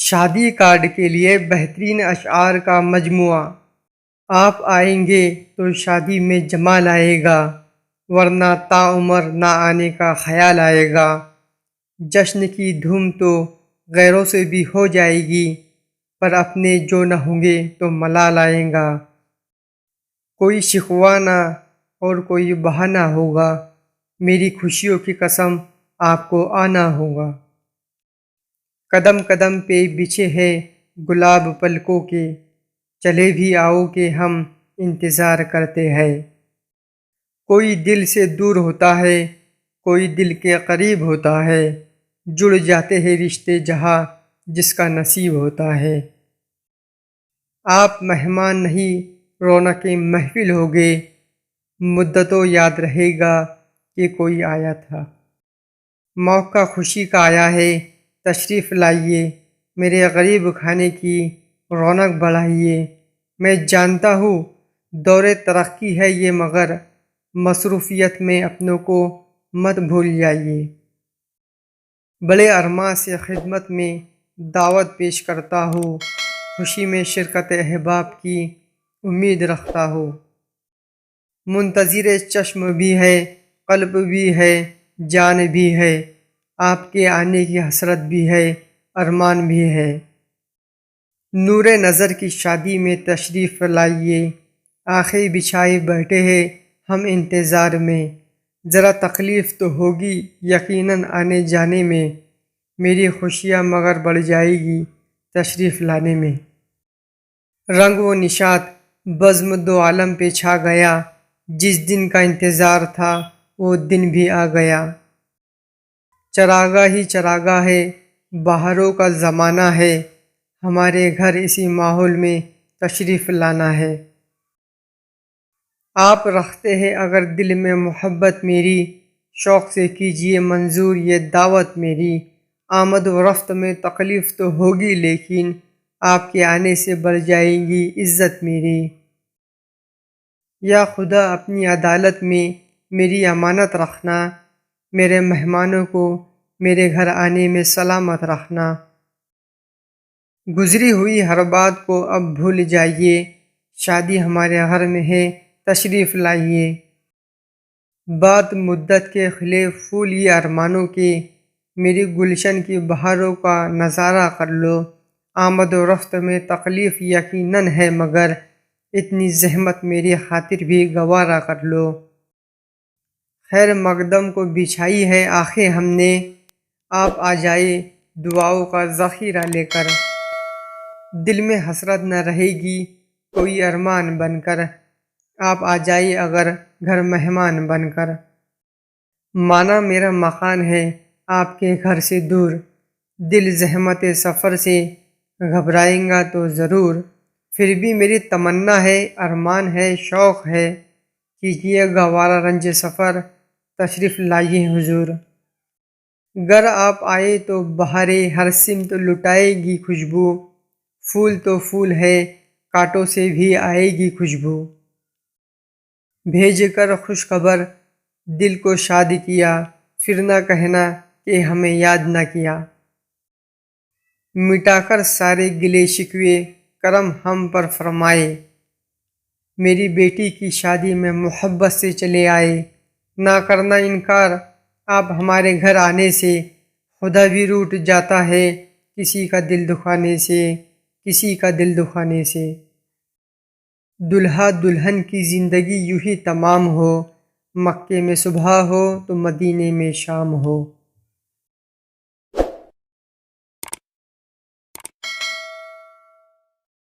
شادی کارڈ کے لیے بہترین اشعار کا مجموعہ۔ آپ آئیں گے تو شادی میں جمال آئے گا، ورنہ تاعمر نہ آنے کا خیال آئے گا۔ جشن کی دھوم تو غیروں سے بھی ہو جائے گی، پر اپنے جو نہ ہوں گے تو ملال آئے گا۔ کوئی شکوہ نہ اور کوئی بہانہ ہوگا، میری خوشیوں کی قسم آپ کو آنا ہوگا۔ قدم قدم پہ بچھے ہیں گلاب پلکوں کے، چلے بھی آؤ کہ ہم انتظار کرتے ہیں۔ کوئی دل سے دور ہوتا ہے، کوئی دل کے قریب ہوتا ہے، جڑ جاتے ہیں رشتے جہاں جس کا نصیب ہوتا ہے۔ آپ مہمان نہیں رونق محفل ہوگے، مدتوں یاد رہے گا کہ کوئی آیا تھا۔ موقع خوشی کا آیا ہے، تشریف لائیے، میرے غریب کھانے کی رونق بڑھائیے۔ میں جانتا ہوں دور ترقی ہے یہ، مگر مصروفیت میں اپنوں کو مت بھول جائیے۔ بڑے ارماں سے خدمت میں دعوت پیش کرتا ہوں، خوشی میں شرکت احباب کی امید رکھتا ہوں۔ منتظر چشم بھی ہے، قلب بھی ہے، جان بھی ہے، آپ کے آنے کی حسرت بھی ہے، ارمان بھی ہے۔ نور نظر کی شادی میں تشریف لائیے، آنکھیں بچھائے بیٹھے ہیں ہم انتظار میں۔ ذرا تکلیف تو ہوگی یقیناً آنے جانے میں، میری خوشیاں مگر بڑھ جائے گی تشریف لانے میں۔ رنگ و نشاط بزم دو عالم پہ چھا گیا، جس دن کا انتظار تھا وہ دن بھی آ گیا۔ چراغاں ہی چراغاں ہے، بہاروں کا زمانہ ہے، ہمارے گھر اسی ماحول میں تشریف لانا ہے۔ آپ رکھتے ہیں اگر دل میں محبت میری، شوق سے کیجیے منظور یہ دعوت میری۔ آمد و رفت میں تکلیف تو ہوگی لیکن آپ کے آنے سے بڑھ جائے گی عزت میری۔ یا خدا اپنی عدالت میں میری امانت رکھنا، میرے مہمانوں کو میرے گھر آنے میں سلامت رکھنا۔ گزری ہوئی ہر بات کو اب بھول جائیے، شادی ہمارے گھر میں ہے تشریف لائیے۔ بات مدت کے کھلے پھول یہ ارمانوں کے، میری گلشن کی بہاروں کا نظارہ کر لو۔ آمد و رفت میں تکلیف یقیناً ہے، مگر اتنی زحمت میری خاطر بھی گوارا کر لو۔ خیر مقدم کو بچھائی ہے آنکھیں ہم نے، آپ آ جائے دعاؤں کا ذخیرہ لے کر۔ دل میں حسرت نہ رہے گی کوئی ارمان بن کر، آپ آ جائے اگر گھر مہمان بن کر۔ مانا میرا مکان ہے آپ کے گھر سے دور، دل زحمت سفر سے گھبرائیں گا تو ضرور، پھر بھی میری تمنا ہے، ارمان ہے، شوق ہے، کیجیے گوارا رنج سفر، تشریف لائیے حضور۔ گر آپ آئے تو بہاریں ہر سمت لٹائے گی خوشبو، پھول تو پھول ہے کانٹوں سے بھی آئے گی خوشبو۔ بھیج کر خوشخبر دل کو شاد کیا، پھر نہ کہنا کہ ہمیں یاد نہ کیا۔ مٹا کر سارے گلے شکوے کرم ہم پر فرمائے، میری بیٹی کی شادی میں محبت سے چلے آئے۔ نہ کرنا انکار آپ ہمارے گھر آنے سے، خدا بھی روٹھ جاتا ہے کسی کا دل دکھانے سے، کسی کا دل دکھانے سے۔ دلہا دلہن کی زندگی یوں ہی تمام ہو، مکے میں صبح ہو تو مدینے میں شام ہو۔